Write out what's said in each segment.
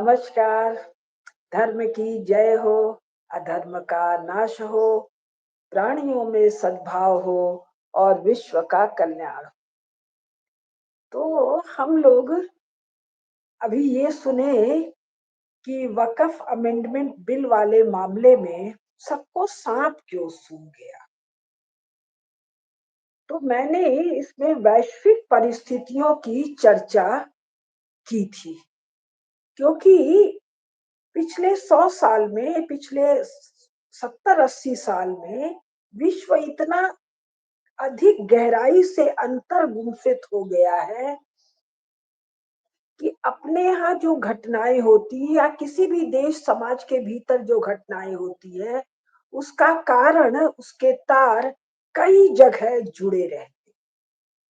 नमस्कार। धर्म की जय हो, अधर्म का नाश हो, प्राणियों में सद्भाव हो और विश्व का कल्याण हो। तो हम लोग अभी ये सुने कि वक़्फ़ अमेंडमेंट बिल वाले मामले में सबको साँप क्यों सूंघ गया। तो मैंने इसमें वैश्विक परिस्थितियों की चर्चा की थी, क्योंकि पिछले 100 साल में, पिछले 70-80 साल में विश्व इतना अधिक गहराई से अंतर्गुम्फित हो गया है कि अपने यहाँ जो घटनाएं होती है या किसी भी देश समाज के भीतर जो घटनाएं होती है, उसका कारण, उसके तार कई जगह जुड़े रहते।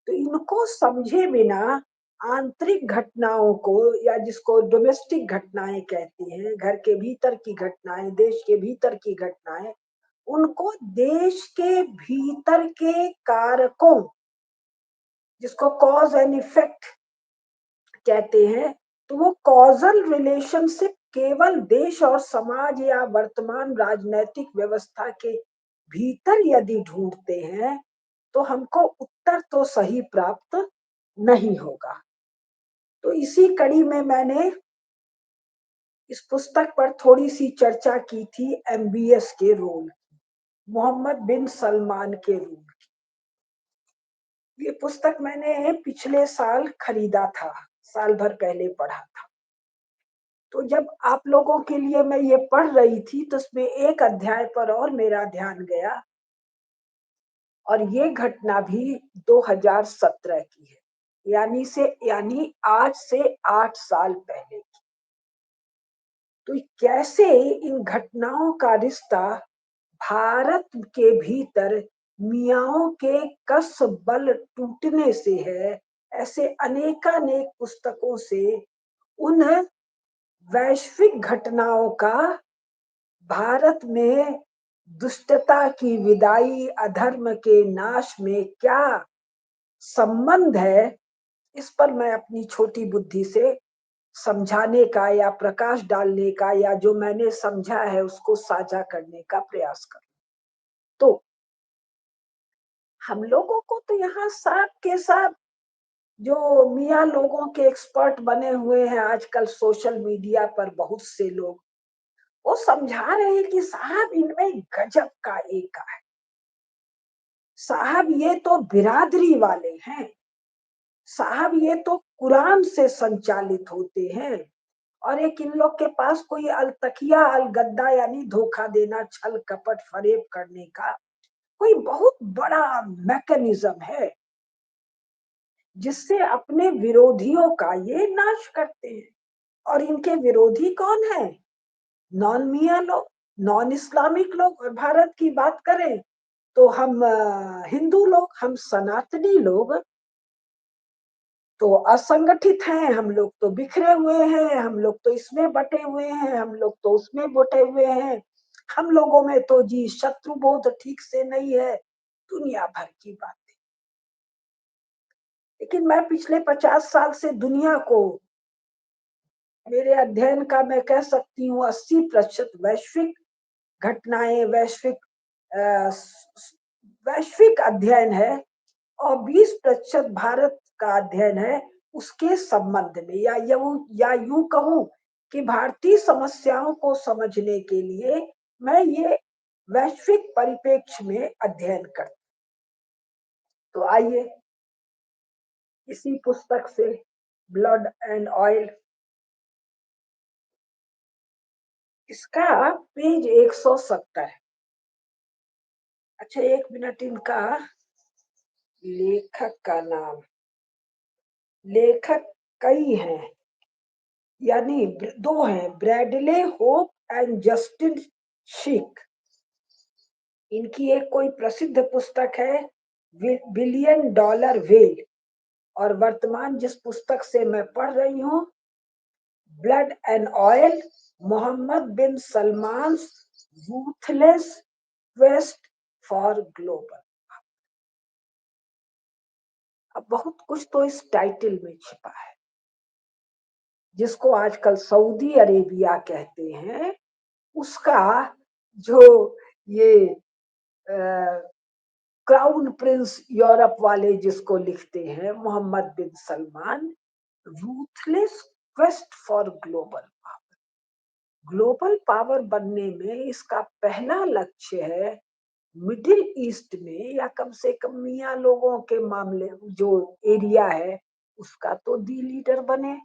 तो इनको समझे बिना आंतरिक घटनाओं को, या जिसको डोमेस्टिक घटनाएं कहते हैं, घर के भीतर की घटनाएं, देश के भीतर की घटनाएं, उनको देश के भीतर के कारकों, जिसको कॉज एंड इफेक्ट कहते हैं, तो वो कॉजल रिलेशनशिप केवल देश और समाज या वर्तमान राजनैतिक व्यवस्था के भीतर यदि ढूंढते हैं, तो हमको उत्तर तो सही प्राप्त नहीं होगा। तो इसी कड़ी में मैंने इस पुस्तक पर थोड़ी सी चर्चा की थी, एमबीएस के रोल, मोहम्मद बिन सलमान के रोल। ये पुस्तक मैंने पिछले साल खरीदा था, साल भर पहले पढ़ा था। तो जब आप लोगों के लिए मैं ये पढ़ रही थी, तो उसमें एक अध्याय पर और मेरा ध्यान गया, और ये घटना भी 2017 की है, यानी आज से 8 साल पहले की। तो कैसे इन घटनाओं का रिश्ता भारत के भीतर मियाओं के कस बल टूटने से है, ऐसे अनेकानेक पुस्तकों से उन वैश्विक घटनाओं का भारत में दुष्टता की विदाई, अधर्म के नाश में क्या संबंध है, इस पर मैं अपनी छोटी बुद्धि से समझाने का या प्रकाश डालने का, या जो मैंने समझा है उसको साझा करने का प्रयास करूं। तो हम लोगों को तो यहाँ साहब के साथ जो मियाँ लोगों के एक्सपर्ट बने हुए हैं आजकल सोशल मीडिया पर, बहुत से लोग वो समझा रहे हैं कि साहब इनमें गजब का एक है, साहब ये तो बिरादरी वाले हैं, साहब ये तो कुरान से संचालित होते हैं, और एक इन लोग के पास कोई अलतकिया अलगद्दा यानी धोखा देना, छल कपट फरेब करने का कोई बहुत बड़ा मैकेनिज्म है, जिससे अपने विरोधियों का ये नाश करते हैं। और इनके विरोधी कौन है? नॉन मियाँ लोग, नॉन इस्लामिक लोग। और भारत की बात करें तो हम हिंदू लोग, हम सनातनी लोग तो असंगठित हैं, हम लोग तो बिखरे हुए हैं, हम लोग तो इसमें बटे हुए हैं, हम लोग तो उसमें बटे हुए हैं, हम लोगों में तो जी शत्रु बोध ठीक से नहीं है, दुनिया भर की बातें। लेकिन मैं पिछले 50 साल से दुनिया को, मेरे अध्ययन का मैं कह सकती हूँ 80% वैश्विक घटनाएं, वैश्विक अध्ययन है, और 20% भारत का अध्ययन है उसके संबंध में, या यूं कहूं कि भारतीय समस्याओं को समझने के लिए मैं ये वैश्विक परिप्रेक्ष्य में अध्ययन करती। तो आइए इसी पुस्तक से, ब्लड एंड ऑयल, इसका पेज 170। अच्छा, एक मिनट, इनका लेखक का नाम, लेखक कई हैं, यानी दो हैं, ब्रैडले होप एंड जस्टिन शिक। इनकी एक कोई प्रसिद्ध पुस्तक है, बिलियन डॉलर वेल, और वर्तमान जिस पुस्तक से मैं पढ़ रही हूँ, blood and oil, Mohammed bin Salman ruthless quest for global. अब बहुत कुछ तो इस टाइटल में छिपा है। जिसको आजकल सऊदी अरेबिया कहते हैं, उसका जो ये क्राउन प्रिंस यूरोप वाले जिसको लिखते हैं, Mohammed bin Salman, ruthless quest for global power. Global power बनने में इसका पहला लक्ष्य है मिडिल ईस्ट में, या कम से कम मियाँ लोगों के मामले जो एरिया है उसका तो दी लीडर बने।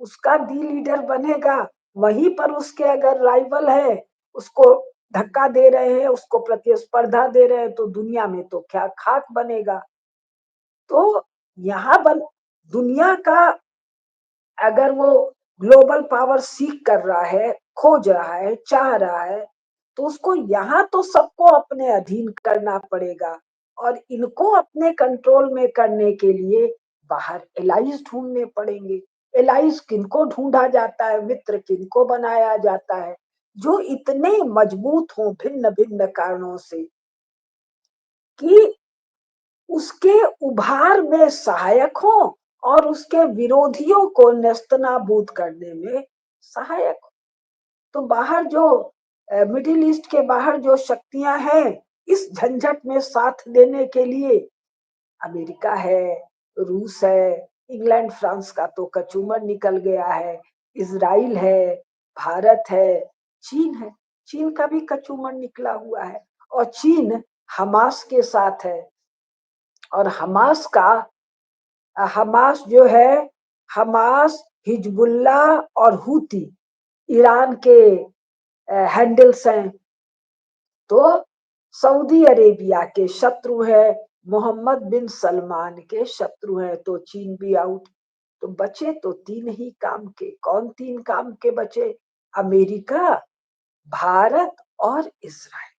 उसका दी लीडर बनेगा, वहीं पर उसके अगर राइवल है, उसको धक्का दे रहे हैं, उसको प्रतिस्पर्धा दे रहे हैं, तो दुनिया में तो क्या खाक बनेगा। तो यहाँ बन दुनिया का अगर वो ग्लोबल पावर सीख कर रहा है, खोज रहा है, चाह रहा है, तो उसको यहाँ तो सबको अपने अधीन करना पड़ेगा, और इनको अपने कंट्रोल में करने के लिए बाहर एलाइज ढूंढने पड़ेंगे। एलाइज किनको ढूंढा जाता है, मित्र किनको बनाया जाता है, जो इतने मजबूत हों भिन्न भिन्न कारणों से कि उसके उभार में सहायक हो और उसके विरोधियों को नेस्तनाबूद करने में सहायक हो। तो बाहर जो मिडिल ईस्ट के बाहर जो शक्तियां हैं, इस झंझट में साथ देने के लिए अमेरिका है, रूस है, इंग्लैंड फ्रांस का तो कचूमर निकल गया है, इजराइल है, भारत है, चीन है। चीन का भी कचूमर निकला हुआ है, और चीन हमास के साथ है। और हमास जो है, हमास, हिजबुल्ला और हूती ईरान के हैंडल्स हैं। तो सऊदी अरेबिया के शत्रु है, मोहम्मद बिन सलमान के शत्रु है, तो चीन भी आउट। तो बचे तो तीन ही काम के। कौन तीन काम के बचे? अमेरिका, भारत और इस्राइल।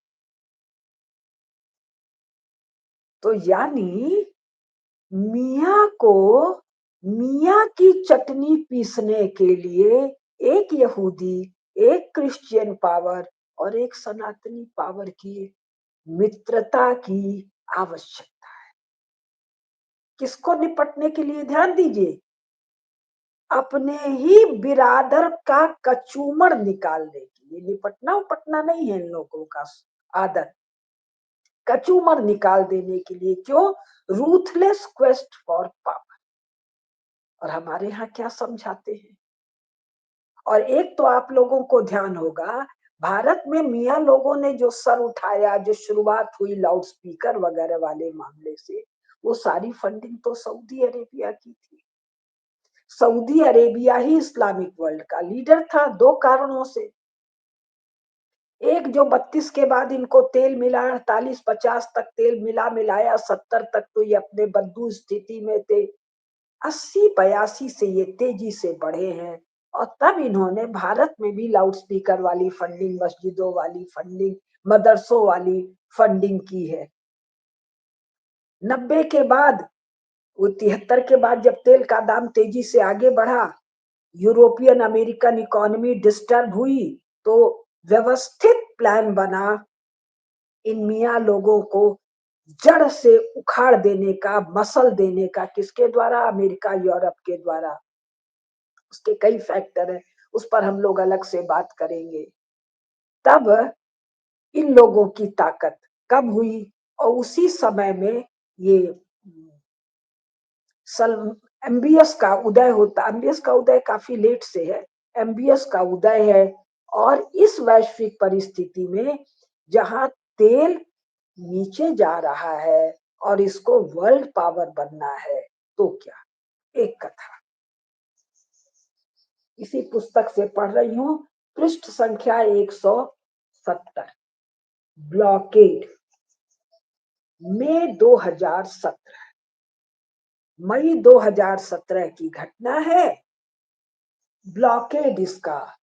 तो यानी मियाँ को मियाँ की चटनी पीसने के लिए एक यहूदी, एक क्रिश्चियन पावर और एक सनातनी पावर की मित्रता की आवश्यकता। किसको निपटने के लिए? ध्यान दीजिए, अपने ही बिरादर का कचूमर निकालने के लिए। निपटना उपटना नहीं है इन लोगों का आदत, कचूमर निकाल देने के लिए। क्यों? Ruthless quest for power. और हमारे यहाँ क्या समझाते हैं? और एक तो आप लोगों को ध्यान होगा, भारत में मियाँ लोगों ने जो सर उठाया, जो शुरुआत हुई लाउड स्पीकर वगैरह वाले मामले से, वो सारी फंडिंग तो सऊदी अरेबिया की थी। सऊदी अरेबिया ही इस्लामिक वर्ल्ड का लीडर था, दो कारणों से। एक, जो 32 के बाद इनको तेल मिला, 48-50 तक तेल मिला, मिलाया 70 तक तो ये अपने बद्दू स्थिति में थे। 80-82 से ये तेजी से बढ़े हैं, और तब इन्होंने भारत में भी लाउड स्पीकर वाली फंडिंग, मस्जिदों वाली फंडिंग, मदरसों वाली फंडिंग की है। 90 के बाद, वो 73 के बाद जब तेल का दाम तेजी से आगे बढ़ा, यूरोपियन अमेरिकन इकोनॉमी डिस्टर्ब हुई, तो व्यवस्थित प्लान बना इन मियाँ लोगों को जड़ से उखाड़ देने का, मसल देने का। किसके द्वारा? अमेरिका, यूरोप के द्वारा। उसके कई फैक्टर हैं, उस पर हम लोग अलग से बात करेंगे। तब इन लोगों की ताकत कब हुई? और उसी समय में ये एमबीएस का उदय होता। एमबीएस का उदय काफी लेट से है, एमबीएस का उदय है। और इस वैश्विक परिस्थिति में जहां तेल नीचे जा रहा है और इसको वर्ल्ड पावर बनना है, तो क्या? एक कथा इसी पुस्तक से पढ़ रही हूं, पृष्ठ संख्या 170। ब्लॉकेड, मई 2017, मई 2017 की घटना है। ब्लॉकेड इसका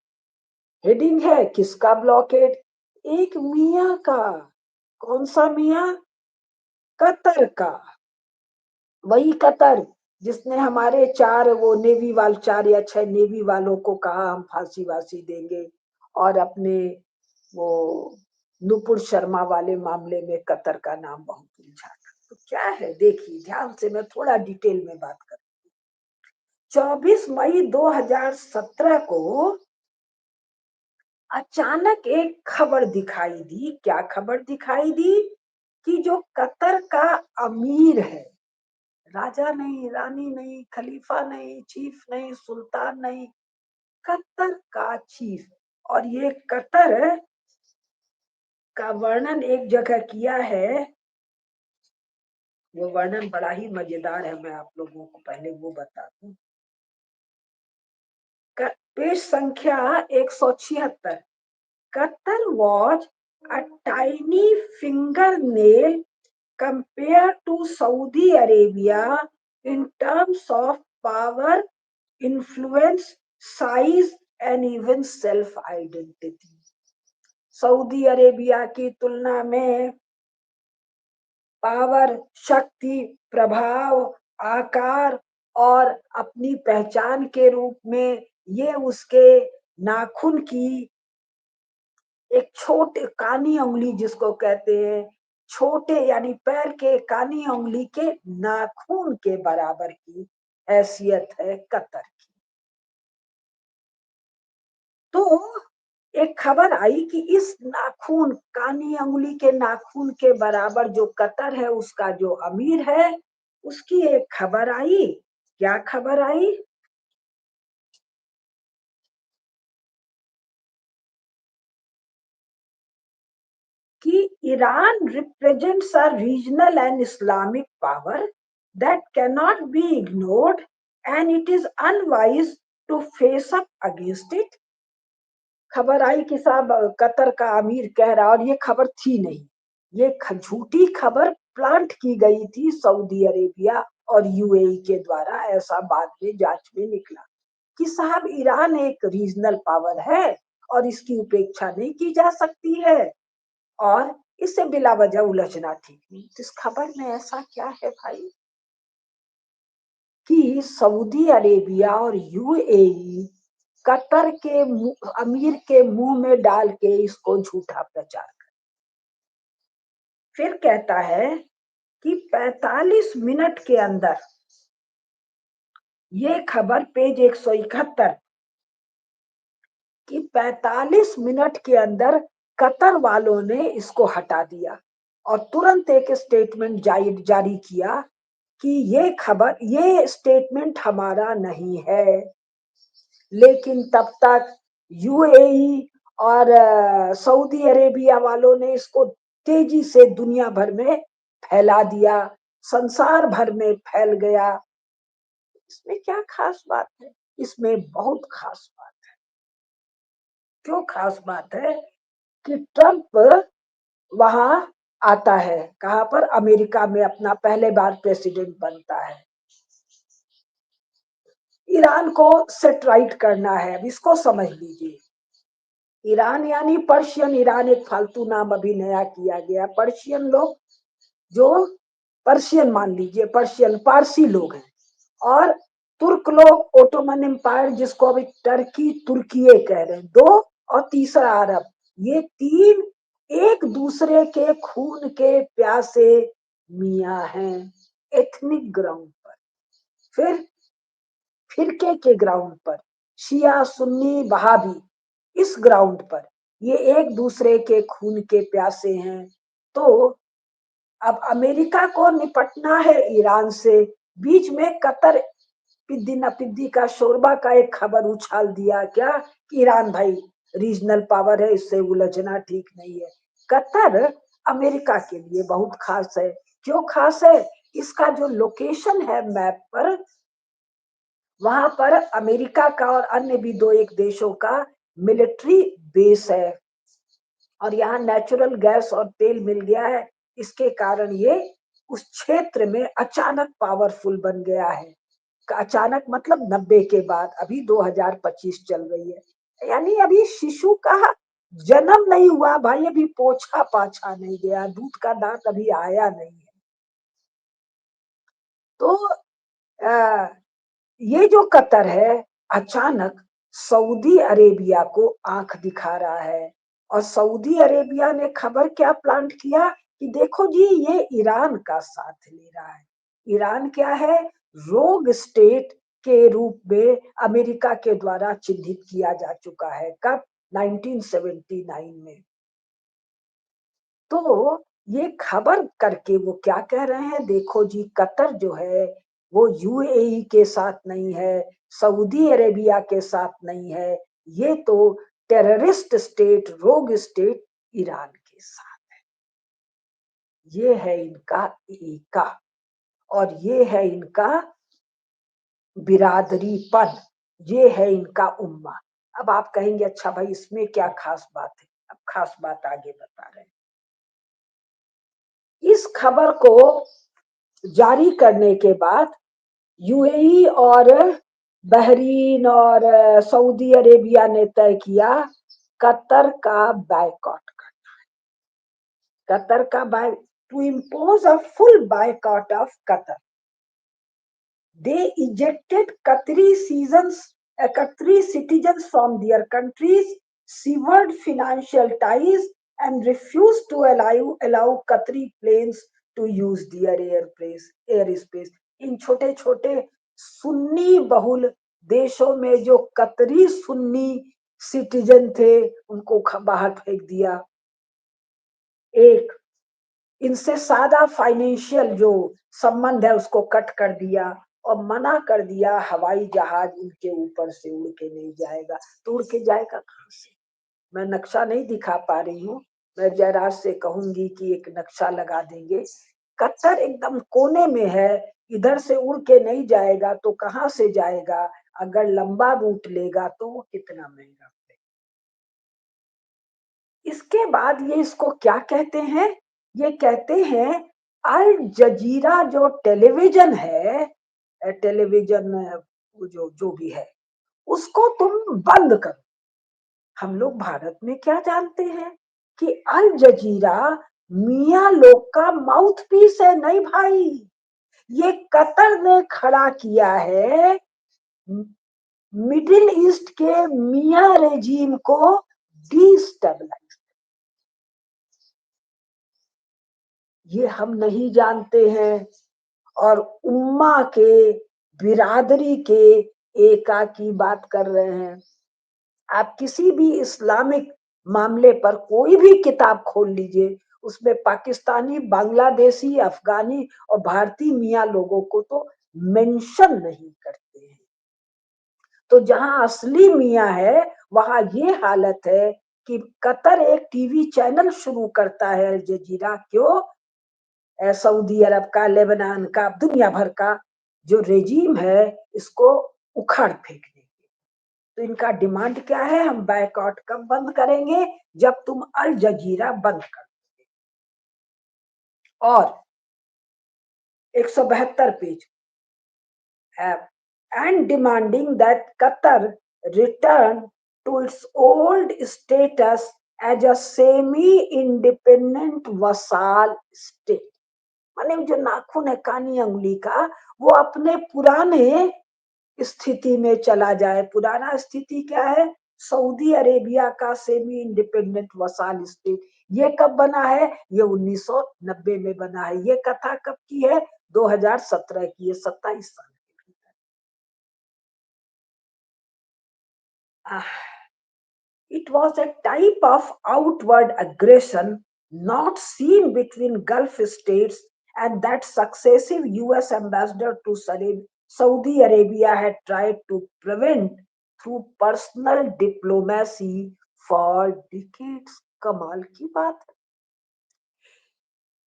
हेडिंग है। किसका ब्लॉकेड? एक मियाँ का। कौन सा मियाँ? कतर का। वही कतर जिसने हमारे 4 वो नेवी वाल 4 या 6 नेवी वालों को कहा हम फांसी वासी देंगे, और अपने वो नुपुर शर्मा वाले मामले में कतर का नाम बहुत उलझा था। तो क्या है, देखिए ध्यान से, मैं थोड़ा डिटेल में बात कर। 24 मई 2017 को अचानक एक खबर दिखाई दी। क्या खबर दिखाई दी? कि जो कतर का अमीर है, राजा नहीं, रानी नहीं, खलीफा नहीं, चीफ नहीं, सुल्तान नहीं, कतर का चीफ। और ये कतर का वर्णन एक जगह किया है, वो वर्णन बड़ा ही मजेदार है। मैं आप लोगों को पहले वो बता दूं। पेज संख्या 176। Qatar was a tiny fingernail compared to Saudi Arabia in terms of power, influence, size and even self-identity. Saudi Arabia की तुलना में पावर, शक्ति, प्रभाव, आकार और अपनी पहचान के रूप में ये उसके नाखून की एक छोटे कानी उंगली जिसको कहते हैं, छोटे यानी पैर के कानी उंगली के नाखून के बराबर की हैसियत है कतर की। तो एक खबर आई कि इस नाखून, कानी उंगली के नाखून के बराबर जो कतर है, उसका जो अमीर है, उसकी एक खबर आई। क्या खबर आई? कि Iran represents a regional and Islamic power that cannot be ignored and it is unwise to face up against it. खबर आई कि साहब कतर का अमीर कह रहा, और ये खबर थी नहीं, ये झूठी खबर प्लांट की गई थी सऊदी अरेबिया और यूएई के द्वारा। ऐसा बाद में जांच में निकला कि साहब ईरान एक रीजनल पावर है और इसकी उपेक्षा नहीं की जा सकती है और इससे बिला वजह उलझना ठीक नहीं। तो इस खबर में ऐसा क्या है भाई कि सऊदी अरेबिया और यूएई कतर के अमीर के मुंह में डाल के इसको झूठा प्रचार कर। फिर कहता है कि 45 मिनट के अंदर, ये खबर पेज 171, कि 45 मिनट के अंदर कतर वालों ने इसको हटा दिया और तुरंत एक स्टेटमेंट जारी किया कि ये खबर, ये स्टेटमेंट हमारा नहीं है। लेकिन तब तक यूएई और सऊदी अरेबिया वालों ने इसको तेजी से दुनिया भर में फैला दिया, संसार भर में फैल गया। इसमें क्या खास बात है? इसमें बहुत खास बात है। क्यों खास बात है? कि ट्रंप वहां आता है, कहां पर? अमेरिका में अपना पहले बार प्रेसिडेंट बनता है। ईरान को सेट राइट करना है। अब इसको समझ लीजिए, ईरान यानी पर्शियन। ईरान एक फालतू नाम अभी नया किया गया। पर्शियन लोग, जो पर्शियन मान लीजिए, पर्शियन पारसी लोग हैं, और तुर्क लोग ओटोमन एम्पायर, जिसको अभी टर्की तुर्किये कह रहे हैं, दो, और तीसरा अरब। ये तीन एक दूसरे के खून के प्यासे मियां हैं एथनिक ग्राउंड पर। फिर फिरके के ग्राउंड पर, शिया सुन्नी वहाबी, इस ग्राउंड पर ये एक दूसरे के खून के प्यासे हैं। तो अब अमेरिका को निपटना है ईरान से। बीच में कतर पिद्दी नपिद्दी का शोरबा का एक खबर उछाल दिया, क्या? कि ईरान भाई रीजनल पावर है, इससे उलझना ठीक नहीं है। कतर अमेरिका के लिए बहुत खास है। क्यों खास है? इसका जो लोकेशन है मैप पर, वहां पर अमेरिका का और अन्य भी दो एक देशों का मिलिट्री बेस है, और यहाँ नेचुरल गैस और तेल मिल गया है। इसके कारण ये उस क्षेत्र में अचानक पावरफुल बन गया है। अचानक मतलब 90 के बाद, अभी 2025 चल रही है, यानी अभी शिशु का जन्म नहीं हुआ भाई, अभी पोछा पाछा नहीं गया, दूध का दांत अभी आया नहीं है। तो आ, ये जो कतर है, अचानक सऊदी अरेबिया को आंख दिखा रहा है। और सऊदी अरेबिया ने खबर क्या प्लांट किया कि देखो जी, ये ईरान का साथ ले रहा है। ईरान क्या है? रोग स्टेट, के रूप में अमेरिका के द्वारा चिन्हित किया जा चुका है। कब? 1979 में। तो ये खबर करके वो क्या कह रहे हैं, देखो जी, कतर जो है वो यूएई के साथ नहीं है, सऊदी अरेबिया के साथ नहीं है, ये तो टेररिस्ट स्टेट, रोग स्टेट ईरान के साथ। ये है इनका एका, और ये है इनका बिरादरीपन, ये है इनका उम्मा। अब आप कहेंगे अच्छा भाई इसमें क्या खास बात है? अब खास बात आगे बता रहे हैं। इस खबर को जारी करने के बाद यूएई और बहरीन और सऊदी अरेबिया ने तय किया कतर का बायकॉट करना। कतर का to impose a full boycott of Qatar. They ejected Qatari citizens from their countries, severed financial ties, and refused to allow Qatari planes to use their airspace. इन छोटे छोटे सुन्नी बहुल देशों में जो कतरी सुन्नी सिटीजन थे उनको बाहर फेंक दिया। एक, इनसे सादा फाइनेंशियल जो संबंध है उसको कट कर दिया और मना कर दिया हवाई जहाज उनके ऊपर से उड़ के नहीं जाएगा। तो उड़ के जाएगा कहां से? मैं नक्शा नहीं दिखा पा रही हूँ, मैं जयराज से कहूंगी कि एक नक्शा लगा देंगे। कतर एकदम कोने में है, इधर से उड़ के नहीं जाएगा तो कहाँ से जाएगा? अगर लंबा रूट लेगा तो वो कितना महंगा। इसके बाद ये इसको क्या कहते हैं? ये कहते हैं अल जजीरा जो टेलीविजन है, टेलीविजन जो जो भी है, उसको तुम बंद करो। हम लोग भारत में क्या जानते हैं कि अल जजीरा मियाँ लोग का माउथ पीस है। नहीं भाई, ये कतर ने खड़ा किया है मिडिल ईस्ट के मियाँ रेजीम को डिस्टेबलाइज। ये हम नहीं जानते हैं, और उम्मा के, बिरादरी के एका की बात कर रहे हैं। आप किसी भी इस्लामिक मामले पर कोई भी किताब खोल लीजिए, उसमें पाकिस्तानी, बांग्लादेशी, अफगानी और भारतीय मियाँ लोगों को तो मेंशन नहीं करते हैं। तो जहां असली मियाँ है वहां ये हालत है कि कतर एक टीवी चैनल शुरू करता है अल जजीरा, क्यों? सऊदी अरब का, लेबनान का, दुनिया भर का जो रेजीम है इसको उखाड़ फेंकने की। तो इनका डिमांड क्या है? हम बायकॉट कब बंद करेंगे? जब तुम अल जजीरा बंद कर दोगे। और 172 page, and demanding that Qatar return to its old status as a semi-independent vassal state। माने जो नाखून है कानी अंगुली का, वो अपने पुराने स्थिति में चला जाए। पुराना स्थिति क्या है? सऊदी अरेबिया का सेमी इंडिपेंडेंट वसाल स्टेट। ये कब बना है? ये 1990 में बना है। ये कथा कब की है? 2017 की है, 27 साल की। It was a type of outward aggression not seen between Gulf states, and that successive US ambassador to Saudi Arabia had tried to prevent through personal diplomacy for decades। कमाल की बात है।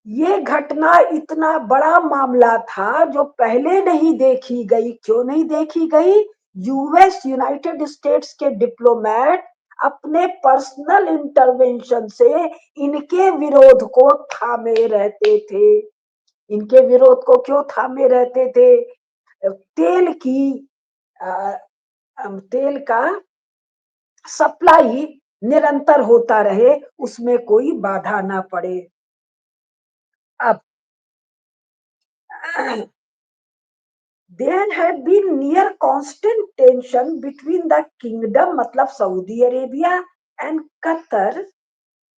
ये घटना इतना बड़ा मामला था जो पहले नहीं देखी गई। क्यों नहीं देखी गई? यूएस, यूनाइटेड स्टेट्स के डिप्लोमेट अपने पर्सनल इंटरवेंशन से इनके विरोध को थामे रहते थे। इनके विरोध को क्यों थामे रहते थे? तेल की तेल का सप्लाई निरंतर होता रहे, उसमें कोई बाधा ना पड़े। अब there had been near constant tension between the kingdom, मतलब Saudi Arabia, and Qatar,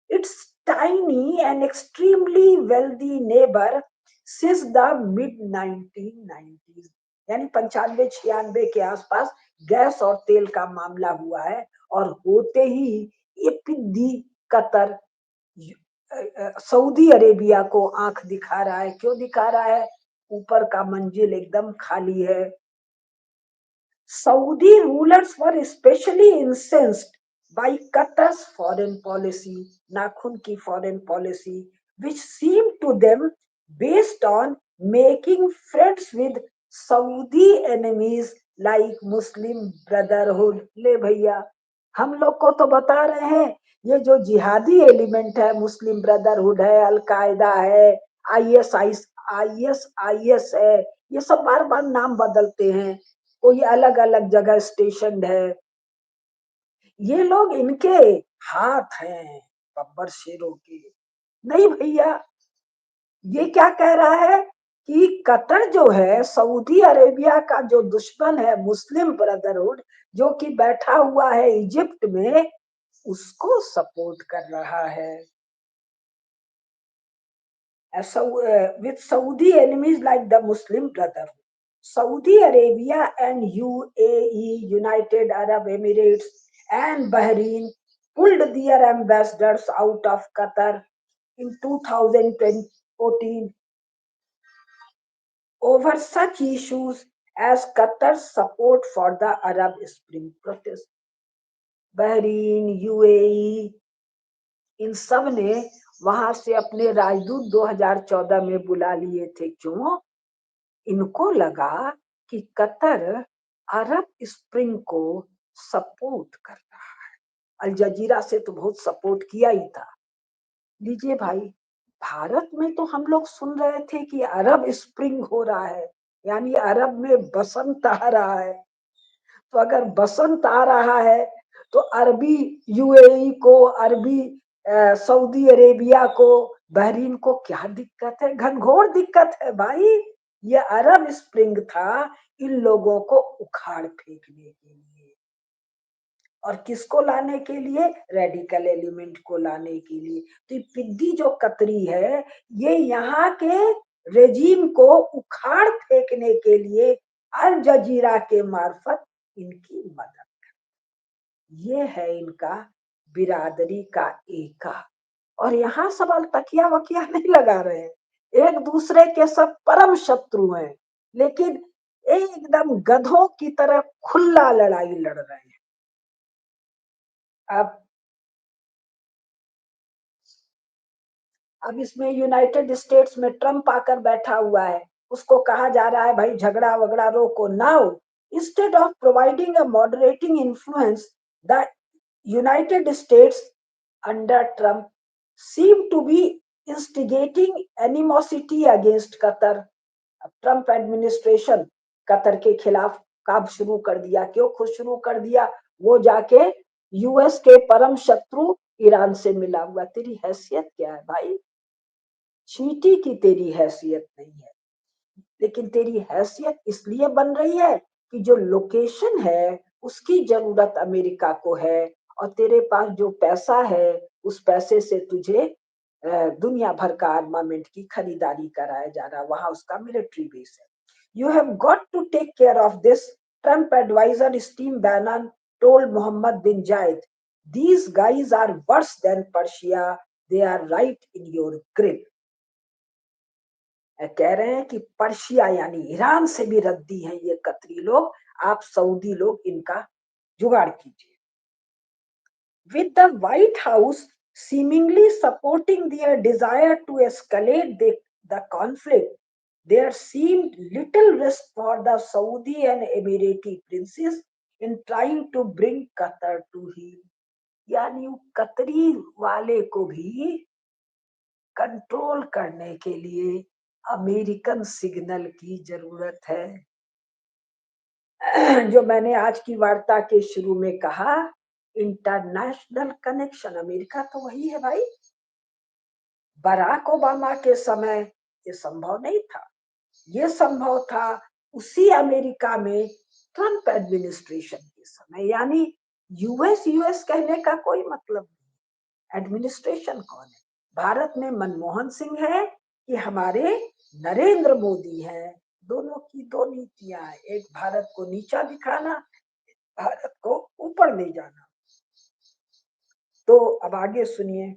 its tiny and extremely wealthy neighbor, since the mid 1990s। यानी 95-96 के आसपास गैस और तेल का मामला हुआ है, और होते ही ये पिद्दी कतर सऊदी अरेबिया को आंख दिखा रहा है। क्यों दिखा रहा है? ऊपर का मंजिल एकदम खाली है। Saudi rulers were especially incensed by Qatar's foreign policy, नाखून की foreign policy, which seemed to them based on making friends with Saudi enemies like Muslim Brotherhood. ले भैया, हम लोग को तो बता रहे हैं ये जो जिहादी एलिमेंट है, मुस्लिम ब्रदरहुड है, अलकायदा है, आईएस है, ये सब बार बार नाम बदलते हैं, कोई अलग अलग जगह स्टेशन है। ये लोग इनके हाथ हैं बब्बर शेरों के। नहीं भैया, ये क्या कह रहा है कि कतर जो है सऊदी अरेबिया का जो दुश्मन है, मुस्लिम ब्रदरहुड जो कि बैठा हुआ है इजिप्ट में, उसको सपोर्ट कर रहा है। With Saudi enemies like the Muslim Brotherhood. Saudi Arabia and UAE, United Arab Emirates, and Bahrain pulled their ambassadors out of Qatar in 2014 over such issues as Qatar's support for the Arab Spring protest. Bahrain, UAE, इन सब ने वहां से अपने राजदूत 2014 में बुला लिए थे। क्यों? इनको लगा कि कतर अरब स्प्रिंग को सपोर्ट कर रहा है। अल जजीरा से तो बहुत सपोर्ट किया ही था। लीजिए भाई, भारत में तो हम लोग सुन रहे थे कि अरब स्प्रिंग हो रहा है, यानी अरब में बसंत आ रहा है। तो अगर बसंत आ रहा है तो अरबी यूएई को, अरबी सऊदी अरेबिया को, बहरीन को क्या दिक्कत है? घनघोर दिक्कत है भाई। ये अरब स्प्रिंग था इन लोगों को उखाड़ फेंकने के लिए, और किसको लाने के लिए? रेडिकल एलिमेंट को लाने के लिए। तो ये पिद्दी जो कतरी है, ये यहाँ के रेजीम को उखाड़ फेंकने के लिए अल जजीरा के मार्फत इनकी मदद। ये है इनका बिरादरी का एका। और यहाँ सवाल तकिया वकिया नहीं लगा रहे हैं, एक दूसरे के सब परम शत्रु हैं, लेकिन एकदम गधों की तरह खुला लड़ाई लड़ रहे हैं। अब अब इसमें यूनाइटेड स्टेट्स में ट्रम्प आकर बैठा हुआ है, उसको कहा जा रहा है भाई झगड़ा वगड़ा रोको। Now instead of providing a moderating influence, the United states under Trump seem to be instigating animosity against Qatar. Trump administration Qatar के खिलाफ काम शुरू कर दिया। क्यों खुद शुरू कर दिया? वो जाके यूएस के परम शत्रु ईरान से मिला हुआ। तेरी हैसियत क्या है भाई? चींटी की तेरी हैसियत नहीं है, लेकिन तेरी हैसियत इसलिए बन रही है कि जो लोकेशन है उसकी जरूरत अमेरिका को है, और तेरे पास जो पैसा है उस पैसे से तुझे दुनिया भर का आर्मामेंट की खरीदारी कराया जा रहा है, वहां उसका मिलिट्री बेस है। You have got to take care of this, Trump adviser Steve Bannon told Mohammed bin Zayed, these guys are worse than Persia, they are right in your grip. कह रहे हैं कि पर्शिया यानी Iran से भी रद्दी हैं ये कतरी लोग, आप सऊदी लोग इनका जुगाड़ कीजिए। With the White House seemingly supporting their desire to escalate the conflict, there seemed little risk for the Saudi and Emirati princes in trying to bring Qatar to heel. यानी कतरी वाले को भी कंट्रोल करने के लिए अमेरिकन सिग्नल की जरूरत है। जो मैंने आज की वार्ता के शुरू में कहा, इंटरनेशनल कनेक्शन, अमेरिका तो वही है भाई। बराक ओबामा के समय ये संभव नहीं था, ये संभव था उसी अमेरिका में ट्रम्प एडमिनिस्ट्रेशन के समय। यानी यूएस यूएस कहने का कोई मतलब नहीं, एडमिनिस्ट्रेशन कौन है? भारत में मनमोहन सिंह है कि हमारे नरेंद्र मोदी है? दोनों की दो नीतियां हैं, एक भारत को नीचा दिखाना, भारत को ऊपर ले जाना। तो अब आगे सुनिए।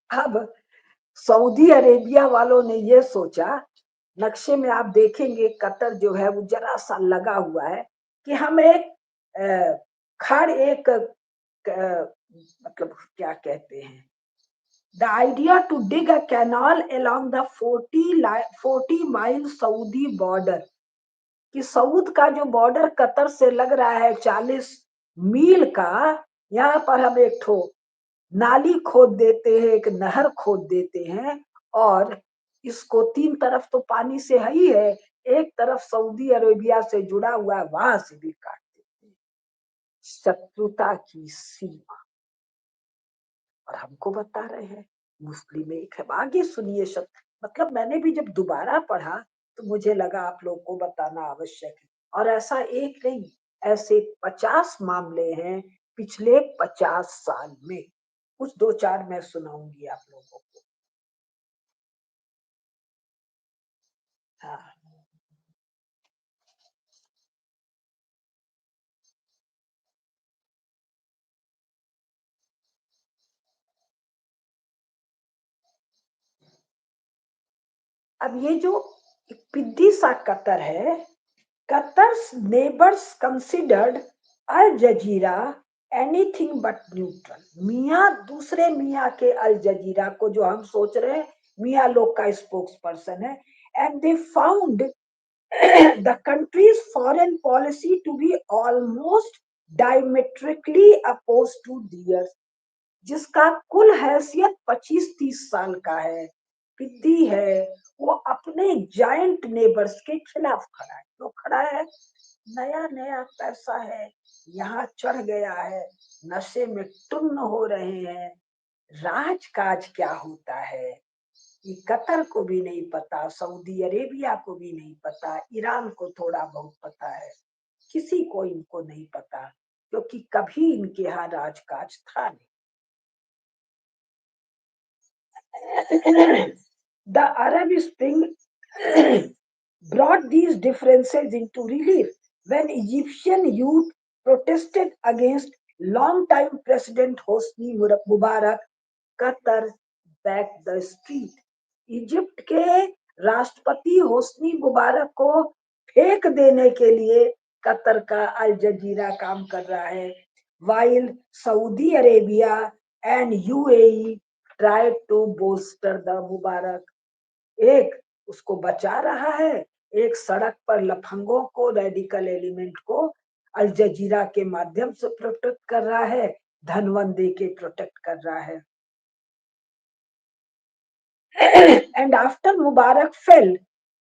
अब सऊदी अरेबिया वालों ने ये सोचा, नक्शे में आप देखेंगे कतर जो है वो जरा सा लगा हुआ है, कि हम एक खाड़ एक मतलब क्या कहते हैं, the idea to dig a canal along the 40 mile Saudi border, कि सऊद का जो बॉर्डर कतर से लग रहा है 40 मील का, यहाँ पर हम एक ठो नाली खोद देते हैं, एक नहर खोद देते हैं, और इसको तीन तरफ तो पानी से है ही है, एक तरफ सऊदी अरेबिया से जुड़ा हुआ है, वहां से भी काट देते हैं। शत्रुता की सीमा। और हमको बता रहे हैं मुस्लिम एक है। आगे सुनिए शब्द, मतलब मैंने भी जब दोबारा पढ़ा तो मुझे लगा आप लोग को बताना आवश्यक है। और ऐसा एक नहीं, ऐसे 50 मामले हैं पिछले 50 साल में। कुछ दो चार मैं सुनाऊंगी आप लोगों को। हाँ, अब ये जो पिद्दी सा कतर है, Qatar's neighbors considered al Jazeera anything but neutral. मियाँ दूसरे मियाँ के अल जजीरा को, जो हम सोच रहे हैं मियाँ लोग का स्पोक्स पर्सन है, and they found the country's foreign policy to be almost diametrically oppose to theirs, जिसका कुल हैसियत 25-30 साल का है, पिद्दी है, वो अपने जाइंट नेबर्स के खिलाफ खड़ा है। तो खड़ा है, नया नया पैसा है, यहाँ चढ़ गया है, नशे में टुन्न हो रहे हैं, राजकाज क्या होता है ये कतर को भी नहीं पता, सऊदी अरेबिया को भी नहीं पता, ईरान को थोड़ा बहुत पता है, किसी को इनको नहीं पता, क्योंकि कभी इनके यहाँ राजकाज था नहीं। The Arab Spring brought these differences into relief when Egyptian youth protested against long-time President Hosni Mubarak. Qatar backed the street. Egypt के राष्ट्रपति होस्नी मुबारक को फेंक देने के लिए कतर का अल जजीरा काम कर रहा है, while Saudi Arabia and UAE tried to bolster the मुबारक। एक उसको बचा रहा है, एक सड़क पर लफंगों को, रेडिकल एलिमेंट को अल जजीरा के माध्यम से प्रोटेक्ट कर रहा है, धनवन दे के प्रोटेक्ट कर रहा है। And after Mubarak fell,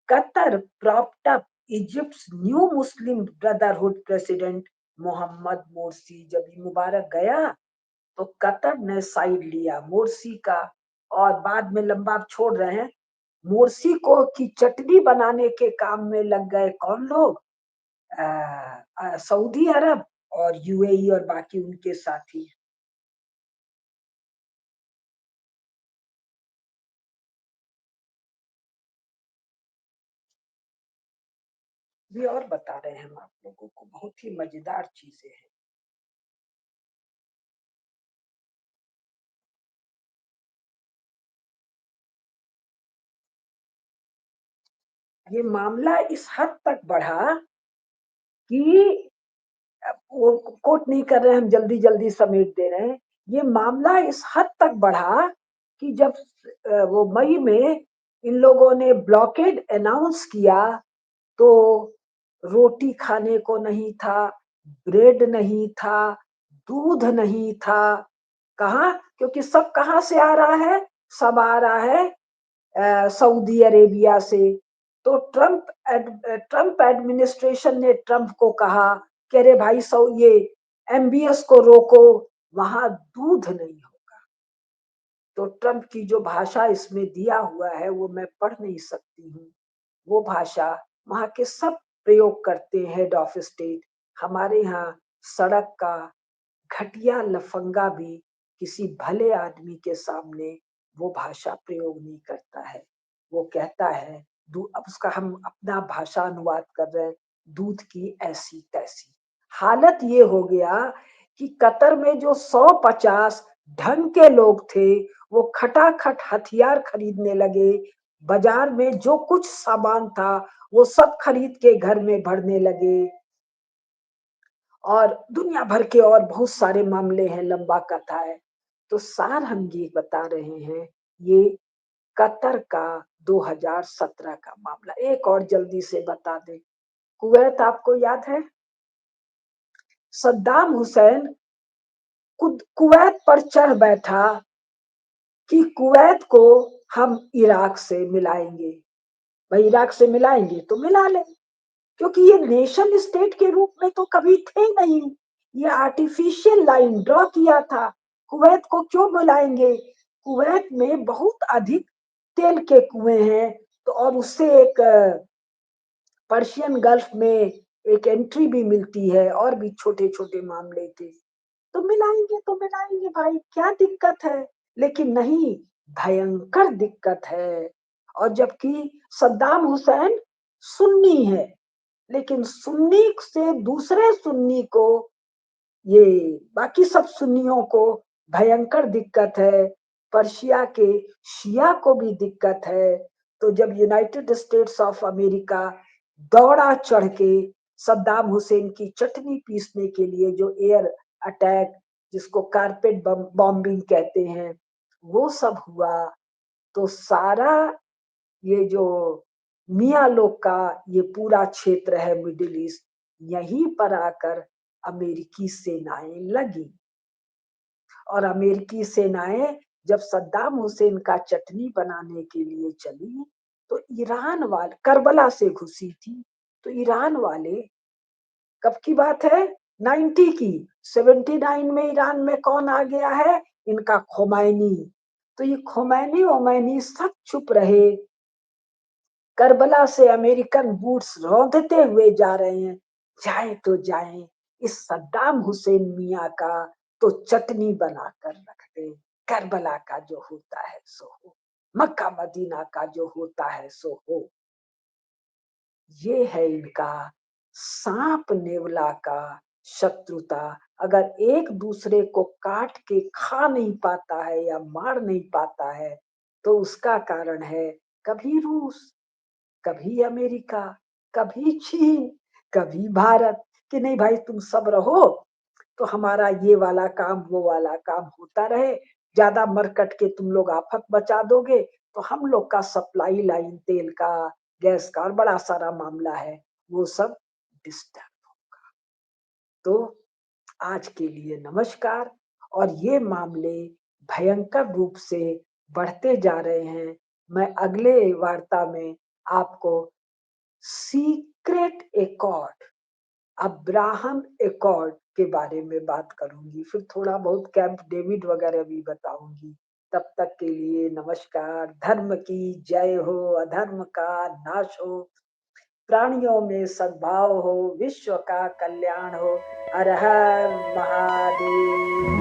Qatar propped up Egypt's new Muslim Brotherhood president Mohammed Morsi. जब मुबारक गया तो कतर ने साइड लिया मोरसी का, और बाद में लंबा आप छोड़ रहे हैं, मोरसी को की चटनी बनाने के काम में लग गए कौन लोग, सऊदी अरब और यूएई और बाकी उनके साथी। भी और बता रहे हैं हम आप लोगों को, बहुत ही मजेदार चीजें हैं। ये मामला इस हद तक बढ़ा कि वो कोट नहीं कर रहे हैं, हम जल्दी जल्दी समेट दे रहे हैं। ये मामला इस हद तक बढ़ा कि जब वो मई में इन लोगों ने ब्लॉकेड अनाउंस किया, तो रोटी खाने को नहीं था, ब्रेड नहीं था, दूध नहीं था। कहा, क्योंकि सब कहाँ से आ रहा है, सब आ रहा है सऊदी अरेबिया से। तो ट्रम्प एडमिनिस्ट्रेशन ने ट्रम्प को कहा कि अरे भाई सौ ये एमबीएस को रोको, वहां दूध नहीं होगा। तो ट्रम्प की जो भाषा इसमें दिया हुआ है वो मैं पढ़ नहीं सकती हूँ, वो भाषा वहां के सब प्रयोग करते हैं, हेड ऑफ स्टेट। हमारे यहाँ सड़क का घटिया लफंगा भी किसी भले आदमी के सामने वो भाषा प्रयोग नहीं करता है। वो कहता है अब उसका हम अपना भाषा अनुवाद कर रहे हैं, दूध की ऐसी-तैसी। हालत ये हो गया कि कतर में जो 150 ढंग के लोग थे, वो खटाखट हथियार खरीदने लगे। बाजार में जो कुछ सामान था, वो सब खरीद के घर में भरने लगे। और दुनिया भर के और बहुत सारे मामले हैं, लंबा कथा है। तो सार हम ये बता रहे हैं, ये कतर का 2017 का मामला। एक और जल्दी से बता दें, कुवैत आपको याद है? सद्दाम हुसैन कुवैत पर चढ़ बैठा कि कुवैत को हम इराक से मिलाएंगे। भाई इराक से मिलाएंगे तो मिला ले, क्योंकि ये नेशन स्टेट के रूप में तो कभी थे नहीं। ये आर्टिफिशियल लाइन ड्रॉ किया था। कुवैत को क्यों बुलाएंगे? कुवैत में बहुत अधिक तेल के कुएं हैं, तो और उससे एक पर्शियन गल्फ में एक एंट्री भी मिलती है, और भी छोटे छोटे मामले थे। तो मिलाएंगे तो मिलाएंगे भाई, क्या दिक्कत है? लेकिन नहीं, भयंकर दिक्कत है। और जबकि सद्दाम हुसैन सुन्नी है, लेकिन सुन्नी से दूसरे सुन्नी को, ये बाकी सब सुन्नियों को भयंकर दिक्कत है। पर्शिया के शिया को भी दिक्कत है। तो जब यूनाइटेड स्टेट्स ऑफ अमेरिका दौड़ा चढ़ के सद्दाम हुसैन की चटनी पीसने के लिए, जो एयर अटैक, जिसको कारपेट बॉम्बिंग कहते हैं, वो सब हुआ, तो सारा ये जो मियाँ लोग का ये पूरा क्षेत्र है मिडिल ईस्ट, यहीं पर आकर अमेरिकी सेनाएं लगी। और अमेरिकी सेनाएं जब सद्दाम हुसैन का चटनी बनाने के लिए चली, तो ईरान वाले करबला से घुसी थी। तो ईरान वाले, कब की बात है? 90 की। 79 में ईरान में कौन आ गया है? इनका खोमैनी। तो ये खोमैनी ओमैनी सब चुप रहे। करबला से अमेरिकन बूट्स रौंदते हुए जा रहे हैं। जाए तो जाए, इस सद्दाम हुसैन मियाँ का तो चटनी बनाकर रख दे। करबला का जो होता है सो हो, मक्का मदीना का जो होता है सो हो। ये है इनका सांप नेवला का शत्रुता। अगर एक दूसरे को काट के खा नहीं पाता है या मार नहीं पाता है, तो उसका कारण है कभी रूस, कभी अमेरिका, कभी चीन, कभी भारत, कि नहीं भाई तुम सब रहो, तो हमारा ये वाला काम वो वाला काम होता रहे। ज्यादा मरकट के तुम लोग आफत बचा दोगे, तो हम लोग का सप्लाई लाइन तेल का, गैस का, और बड़ा सारा मामला है, वो सब डिस्टर्ब। तो आज के लिए नमस्कार। और ये मामले भयंकर रूप से बढ़ते जा रहे हैं। मैं अगले वार्ता में आपको सीक्रेट एकॉर्ड, अब्राहम एकॉर्ड के बारे में बात करूंगी। फिर थोड़ा बहुत कैंप डेविड वगैरह भी बताऊंगी। तब तक के लिए नमस्कार। धर्म की जय हो, अधर्म का नाश हो, प्राणियों में सद्भाव हो, विश्व का कल्याण हो। हर हर महादेव।